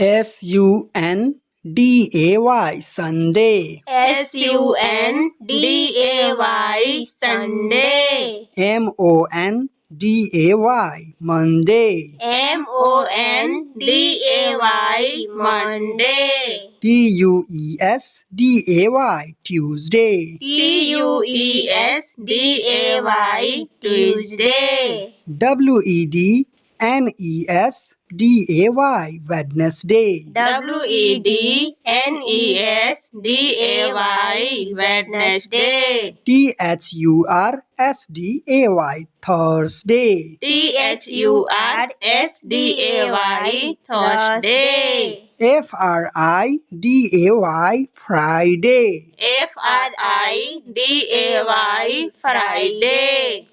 Sunday, Sunday. Sunday, Sunday. Monday, Monday. Monday, Monday. Tuesday, Tuesday. Tuesday, Tuesday. Wednesday, Wednesday. Wednesday, Wednesday. Thursday, Thursday, Thursday. Friday, Friday, Friday.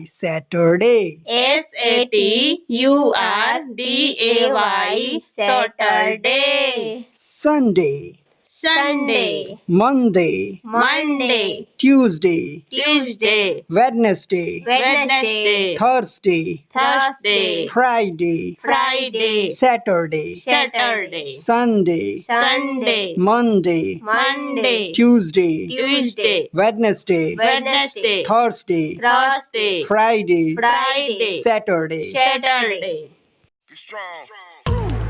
Saturday, Saturday. Saturday, Saturday. Sunday, Sunday, Monday, Monday, Tuesday, Tuesday, Wednesday, Wednesday, Thursday, Thursday, Friday, Friday, Saturday, Saturday, Sunday, Sunday, Monday, Monday, Tuesday, Tuesday, Wednesday, Wednesday, Thursday, Thursday, Friday, Friday, Saturday. Saturday. Be strong.